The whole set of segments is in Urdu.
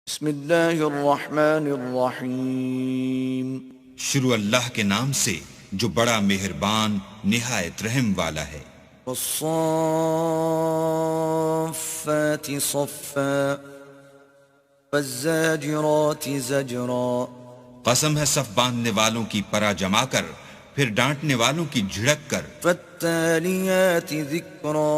بسم اللہ الرحمن الرحیم. شروع اللہ کے نام سے جو بڑا مہربان نہایت رحم والا ہے. والصافات صفا فالزاجرات زجرا. قسم ہے صف باندھنے والوں کی پرا جما کر پھر ڈانٹنے والوں کی جھڑک کر. فالتالیات ذکرا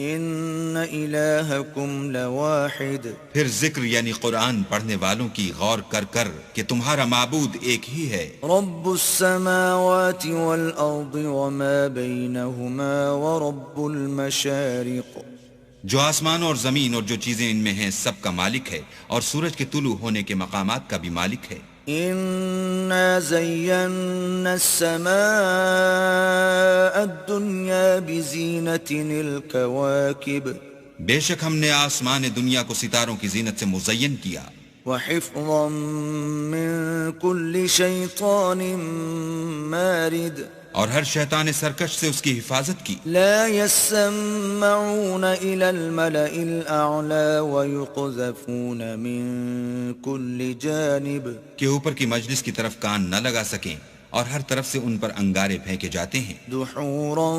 ان الہکم لواحد. پھر ذکر یعنی قرآن پڑھنے والوں کی غور کر کر کہ تمہارا معبود ایک ہی ہے. رب السماوات والارض وما بینہما ورب المشارق. جو آسمان اور زمین اور جو چیزیں ان میں ہیں سب کا مالک ہے اور سورج کے طلوع ہونے کے مقامات کا بھی مالک ہے. انا زینا السماء الدنیا بزینت الکواکب. بے شک ہم نے آسمان دنیا کو ستاروں کی زینت سے مزین کیا. وحفظا من کل شیطان مارد. اور ہر شیطان سرکش سے اس کی حفاظت کی. لا يسمعون إلى الملأ الأعلى ويقذفون من كل جانب. کہ اوپر کی مجلس کی طرف کان نہ لگا سکیں اور ہر طرف سے ان پر انگارے پھینکے جاتے ہیں. دحورا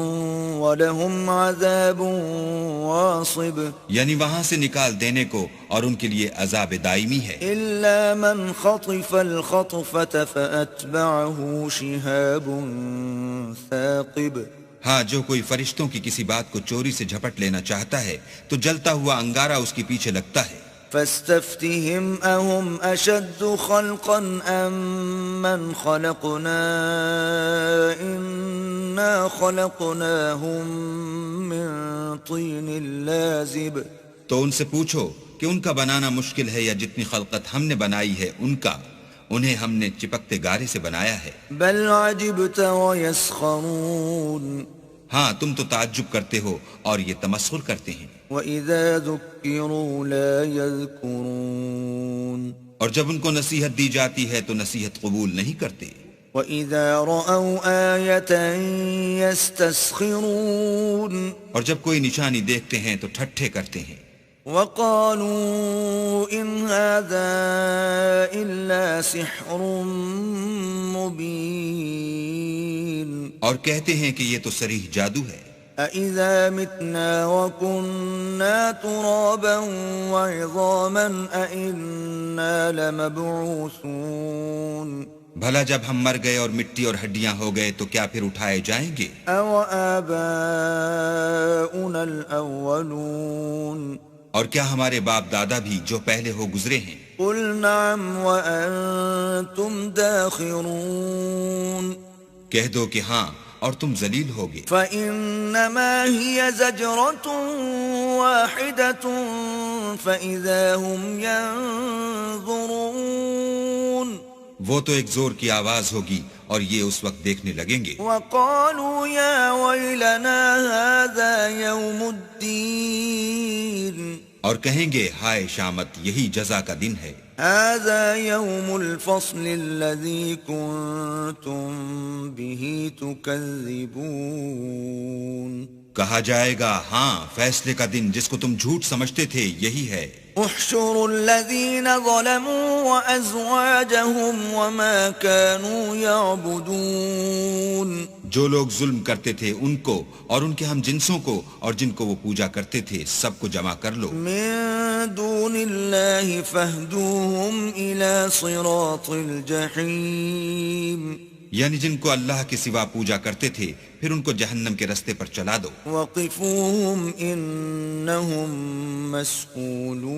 ولهم عذاب واصب. یعنی وہاں سے نکال دینے کو اور ان کے لیے عذاب دائمی ہے. إلا من خطف الخطفة فأتبعه شهاب ثاقب. ہاں جو کوئی فرشتوں کی کسی بات کو چوری سے جھپٹ لینا چاہتا ہے تو جلتا ہوا انگارہ اس کے پیچھے لگتا ہے. فاستفتهم أهم أشد خلقا أم من خلقنا إنا خلقناهم من طين لازب. تو ان سے پوچھو کہ ان کا بنانا مشکل ہے یا جتنی خلقت ہم نے بنائی ہے ان کا انہیں ہم نے چپکتے گارے سے بنایا ہے. بل عجبت ويسخرون. ہاں تم تو تعجب کرتے ہو اور یہ تمسخر کرتے ہیں. وإذا ذكروا لا يذكرون. اور جب ان کو نصیحت دی جاتی ہے تو نصیحت قبول نہیں کرتے. وإذا رأوا آية يستسخرون. اور جب کوئی نشانی دیکھتے ہیں تو ٹھٹھے کرتے ہیں. وقالوا إن هذا إلا سحر مبين. اور کہتے ہیں کہ یہ تو صریح جادو ہے. أإذا متنا وكنا ترابا وعظاما أإنا لمبعوثون. بھلا جب ہم مر گئے اور مٹی اور ہڈیاں ہو گئے تو کیا پھر اٹھائے جائیں گے؟ أو آباؤنا الأولون. اور کیا ہمارے باپ دادا بھی جو پہلے ہو گزرے ہیں؟ قل نعم وأنتم داخرون. کہہ دو کہ ہاں اور تم ذلیل ہوگے. فإنما هي زجرة واحدة فإذا هم ينظرون. وہ تو ایک زور کی آواز ہوگی اور یہ اس وقت دیکھنے لگیں گے. وقالوا يا ويلنا هذا يوم الدين. اور کہیں گے ہائے شامت یہی جزا کا دن ہے. هذا يوم الفصل الذي كنتم به تكذبون. کہا جائے گا ہاں فیصلے کا دن جس کو تم جھوٹ سمجھتے تھے یہی ہے. احشروا الذين ظلموا وأزواجهم وما كانوا يعبدون. جو لوگ ظلم کرتے تھے ان کو اور ان کے ہم جنسوں کو اور جن کو وہ پوجا کرتے تھے سب کو جمع کر لو. من دون الله فاهدوهم إلى صراط الجحيم. یعنی جن کو اللہ کے سوا پوجا کرتے تھے پھر ان کو جہنم کے رستے پر چلا دو. وقفوهم إنهم مسئولون.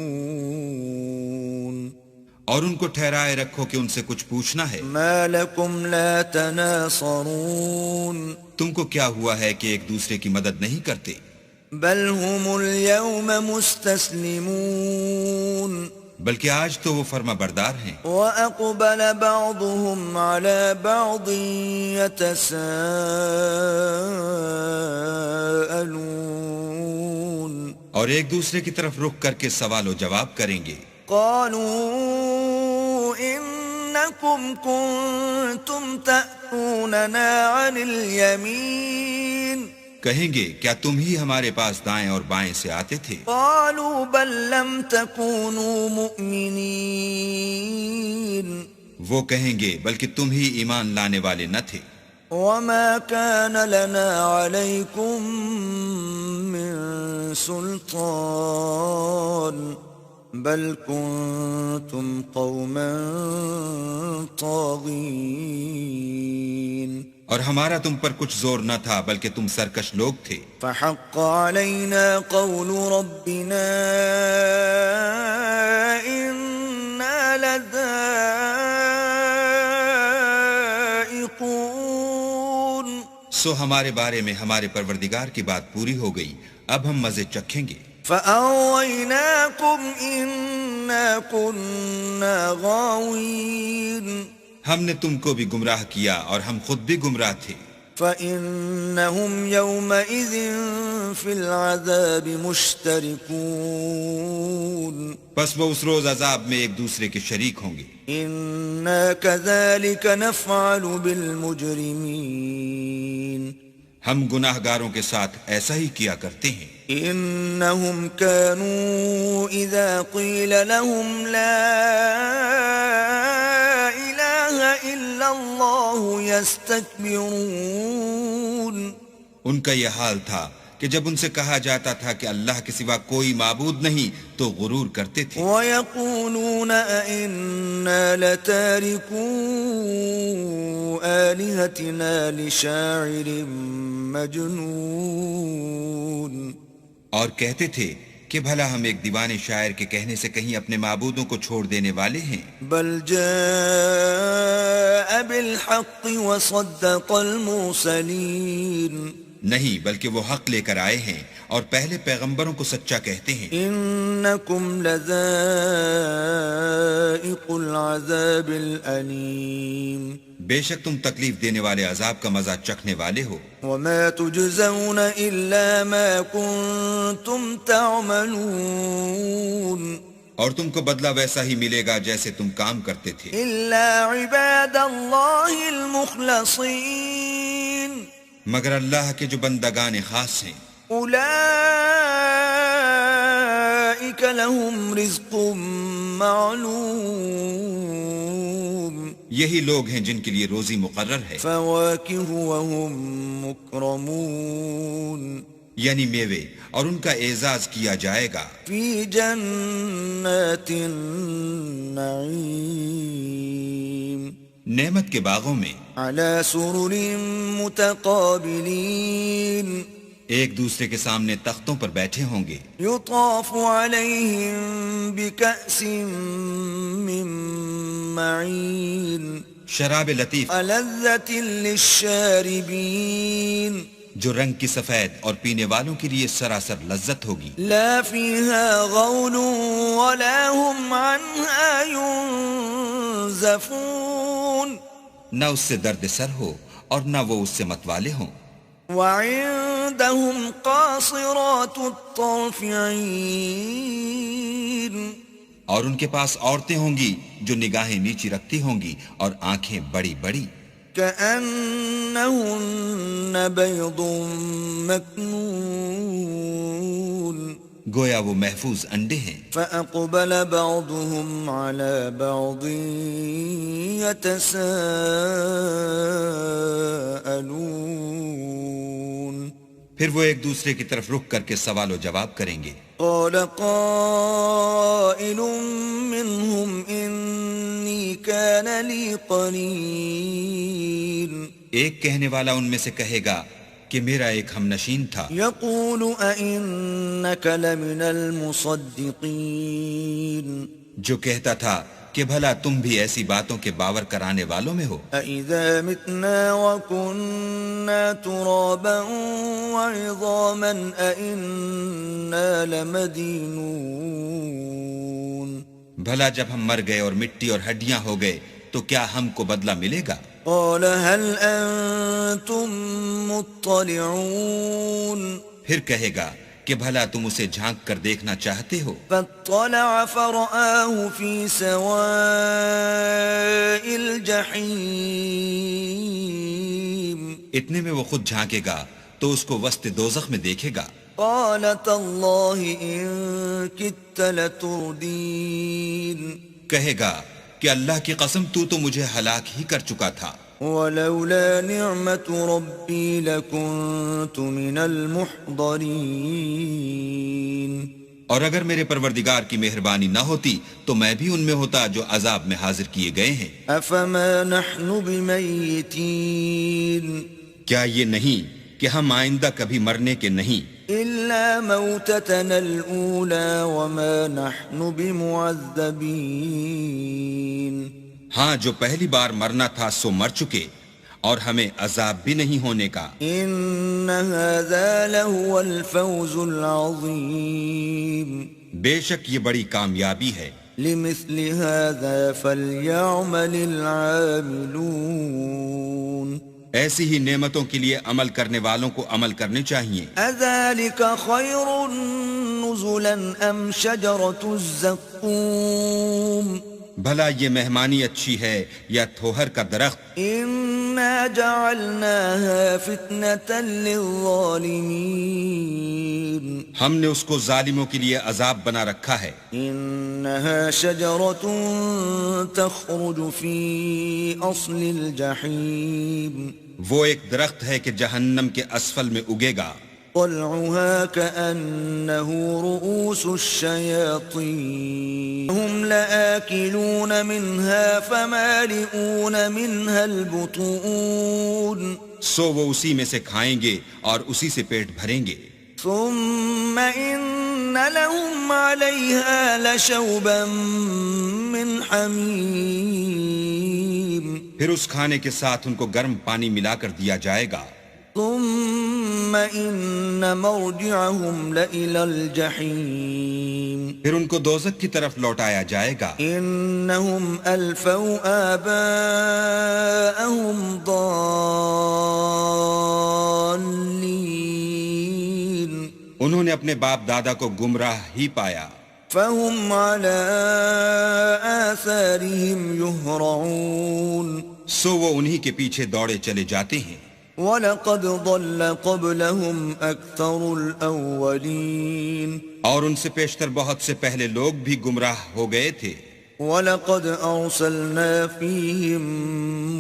اور ان کو ٹھہرائے رکھو کہ ان سے کچھ پوچھنا ہے. ما لكم لا تناصرون. تم کو کیا ہوا ہے کہ ایک دوسرے کی مدد نہیں کرتے؟ بل هم اليوم مستسلمون. بلکہ آج تو وہ فرما بردار ہیں. وأقبل بعضهم على بعض يتساءلون. اور ایک دوسرے کی طرف رخ کر کے سوال و جواب کریں گے. قالوا إنكم كنتم تأتوننا عن اليمين. کہیں گے کیا تم ہی ہمارے پاس دائیں اور بائیں سے آتے تھے؟ قالوا بل لم تكونوا مؤمنين وہ کہیں گے بلکہ تم ہی ایمان لانے والے نہ تھے۔ وما كان لنا عليكم من سلطان بل كنتم قوما طاغين اور ہمارا تم پر کچھ زور نہ تھا بلکہ تم سرکش لوگ تھے۔ فحق علينا قول ربنا إنا لذائقون سو ہمارے بارے میں ہمارے پروردگار کی بات پوری ہو گئی، اب ہم مزے چکھیں گے۔ فأغويناكم إنا كنا غاوين ہم نے تم کو بھی گمراہ کیا اور ہم خود بھی گمراہ تھے۔ فإنهم يومئذ في العذاب مشتركون بس وہ اس روز عذاب میں ایک دوسرے کے شریک ہوں گے۔ إنا كذلك نفعل بالمجرمين ہم گناہ گاروں کے ساتھ ایسا ہی کیا کرتے ہیں۔ إنهم كانوا إذا قيل لهم لا إله إلا الله يستكبرون ان کا یہ حال تھا کہ جب ان سے کہا جاتا تھا کہ اللہ کے سوا کوئی معبود نہیں تو غرور کرتے تھے۔ وَيَقُولُونَ أَإِنَّا لَتَارِكُو آلِهَتِنَا لِشَاعِرٍ مَجْنُونَ اور کہتے تھے کہ بھلا ہم ایک دیوانے شاعر کے کہنے سے کہیں اپنے معبودوں کو چھوڑ دینے والے ہیں۔ بل جاء بالحق وصدق المرسلین نہیں بلکہ وہ حق لے کر آئے ہیں اور پہلے پیغمبروں کو سچا کہتے ہیں۔ انکم لذائق العذاب الالیم بے شک تم تکلیف دینے والے عذاب کا مزہ چکھنے والے ہو۔ وما تجزون الا ما کنتم تعملون اور تم کو بدلہ ویسا ہی ملے گا جیسے تم کام کرتے تھے۔ الا عباد اللہ المخلصین مگر اللہ کے جو بندگان خاص ہیں، اولئک لهم رزق معلوم یہی لوگ ہیں جن کے لیے روزی مقرر ہے، فواکہ وهم مکرمون یعنی میوے، اور ان کا اعزاز کیا جائے گا فی جنات النعیم نعمت کے باغوں میں، علی سرر متقابلین ایک دوسرے کے سامنے تختوں پر بیٹھے ہوں گے۔ یطاف علیہم بکأس من معین شراب لطیف لذۃ للشاربین جو رنگ کی سفید اور پینے والوں کے لیے سراسر لذت ہوگی۔ لا فیہا غول ولا هم عنہا ينزفون نہ اس سے درد سر ہو اور نہ وہ اس سے متوالے ہوں۔ وعندهم قاصرات الطرف عین اور ان کے پاس عورتیں ہوں گی جو نگاہیں نیچی رکھتی ہوں گی اور آنکھیں بڑی بڑی، كأنهن بيض مكنون گویا وہ محفوظ انڈے ہیں۔ فأقبل بعضهم على بعض يتساءلون پھر وہ ایک دوسرے کی طرف رخ کر کے سوال و جواب کریں گے۔ قال قائل منهم إني كان لي قرين ایک کہنے والا ان میں سے کہے گا کہ میرا ایک ہم نشین تھا، يقول أئنك لمن المصدقين جو کہتا تھا کہ بھلا تم بھی ایسی باتوں کے باور کرانے والوں میں ہو۔ أَإِذَا مِتْنَا وَكُنَّا تُرَابًا وَعِظَامًا أَإِنَّا لَمَدِينُونَ بھلا جب ہم مر گئے اور مٹی اور ہڈیاں ہو گئے تو کیا ہم کو بدلہ ملے گا؟ قال هل أنتم مطلعون پھر کہے گا کہ بھلا تم اسے جھانک کر دیکھنا چاہتے ہو؟ فاطلع فرآه في سواء الجحيم اتنے میں وہ خود جھانکے گا تو اس کو وسط دوزخ میں دیکھے گا۔ قال تالله إن كدت لتردين کہے گا کہ اللہ کی قسم تو مجھے ہلاک ہی کر چکا تھا، ولولا نعمة ربي لكنت من المحضرين۔ اور اگر میرے پروردگار کی مہربانی نہ ہوتی تو میں بھی ان میں ہوتا جو عذاب میں حاضر کیے گئے ہیں۔ أفما نحن بميتين کیا یہ نہیں کہ ہم آئندہ کبھی مرنے کے نہیں، إلا موتتنا الأولى وما نحن بمعذبين۔ ہاں جو پہلی بار مرنا تھا سو مر چکے، اور ہمیں عذاب بھی نہیں ہونے کا۔ إن هذا لهو الفوز العظيم۔ بے شک یہ بڑی کامیابی ہے، لمثل هذا فليعمل العاملون۔ ایسی ہی نعمتوں کے لیے عمل کرنے والوں کو عمل کرنے چاہیے۔ أذلك خير نزلا أم شجرة الزقوم؟ بھلا یہ مہمانی اچھی ہے یا تھوہر کا درخت؟ إنا جعلناها فتنة للظالمين۔ ہم نے اس کو ظالموں کے لیے عذاب بنا رکھا ہے۔ إنها شجرة تخرج في أصل الجحيم۔ وہ ایک درخت ہے کہ جہنم کے اسفل میں اگے گا، طلعها كأنه رؤوس الشياطين، هم لآكلون منها فمالئون منها البطون، سو وہ اسی میں سے کھائیں گے اور اسی سے پیٹ بھریں گے۔ ثم إن لهم عليها لشوبا من حميم، پھر اس کھانے کے ساتھ ان کو گرم پانی ملا کر دیا جائے گا۔ ثم إن مرجعهم لإلى الجحيم، پھر ان کو دوزخ کی طرف لوٹایا جائے گا۔ إنهم ألفوا آباءهم ضالين، انہوں نے اپنے باپ دادا کو گمراہ ہی پایا، فهم على آثارهم يهرعون، سو وہ انہی کے پیچھے دوڑے چلے جاتے ہیں۔ وَلَقَدْ ضَلَّ قَبْلَهُمْ أَكْثَرُ الْأَوَّلِينَ، اور ان سے پیشتر بہت سے پہلے لوگ بھی گمراہ ہو گئے تھے۔ وَلَقَدْ أَرْسَلْنَا فِيهِمْ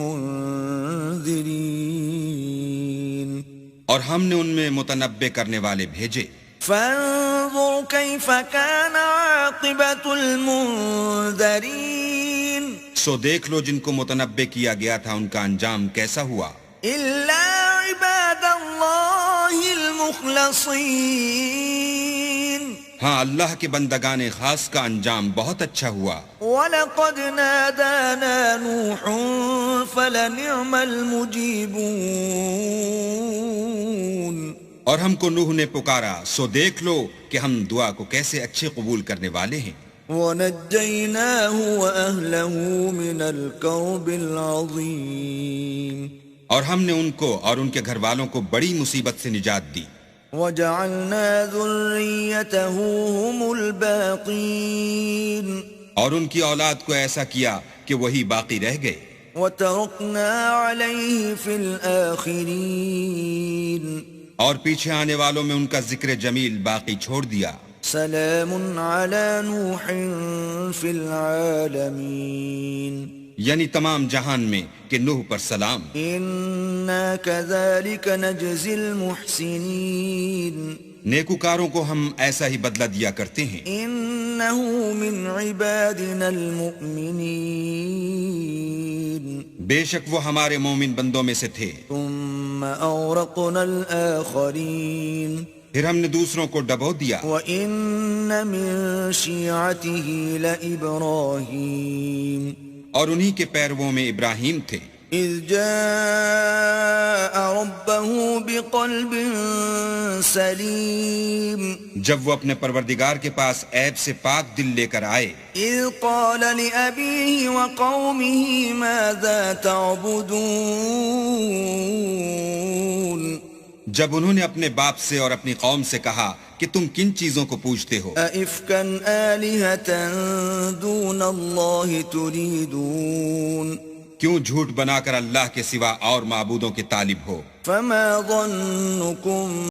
مُنذِرِينَ، اور ہم نے ان میں متنبع کرنے والے بھیجے۔ فَانظُرْ كَيْفَ كَانَ عَاقِبَةُ الْمُنذَرِينَ، سو دیکھ لو جن کو متنبع کیا گیا تھا ان کا انجام کیسا ہوا۔ إِلَّا عِبَادَ اللَّهِ الْمُخْلَصِينَ، ہاں اللہ کے بندگان خاص کا انجام بہت اچھا ہوا۔ وَلَقَدْ نَادَانَا نُوحٌ فَلَنِعْمَ الْمُجِيبُونَ، اور ہم کو نوح نے پکارا، سو دیکھ لو کہ ہم دعا کو کیسے اچھے قبول کرنے والے ہیں۔ وَنَجَّيْنَاهُ وَأَهْلَهُ مِنَ الْكَرْبِ الْعَظِيمِ، اور ہم نے ان کو اور ان کے گھر والوں کو بڑی مصیبت سے نجات دی۔ وَجَعَلْنَا ذُرِّيَّتَهُ هُمُ الْبَاقِينَ، اور ان کی اولاد کو ایسا کیا کہ وہی باقی رہ گئے۔ وَتَرَكْنَا عَلَيْهِ فِي الْآخِرِينَ، اور پیچھے آنے والوں میں ان کا ذکر جمیل باقی چھوڑ دیا۔ سلام علی نوح فی العالمین، یعنی تمام جہان میں کہ نوح پر سلام۔ انا کذالک نجزی المحسنین، نیکوکاروں کو ہم ایسا ہی بدلہ دیا کرتے ہیں۔ انہ من عبادنا المؤمنین، بے شک وہ ہمارے مومن بندوں میں سے تھے۔ ثم اورقنا الآخرین، پھر ہم نے دوسروں کو ڈبو دیا۔ وَإِنَّ مِن شِيعَتِهِ لَإِبْرَاهِيمَ، اور انہی کے پیرووں میں ابراہیم تھے۔ إِذْ جَاءَ رَبَّهُ بِقَلْبٍ سَلِيمٍ، جب وہ اپنے پروردگار کے پاس عیب سے پاک دل لے کر آئے۔ إِذْ قَالَ لِأَبِيهِ وَقَوْمِهِ مَاذَا تَعْبُدُونَ، جب انہوں نے اپنے باپ سے اور اپنی قوم سے کہا کہ تم کن چیزوں کو پوجتے ہو؟ أَئِفْكًا آلِهَةً دُونَ اللَّهِ تُرِيدُونَ، کیوں جھوٹ بنا کر اللہ کے سوا اور معبودوں کے طالب ہو؟ فما ظنكم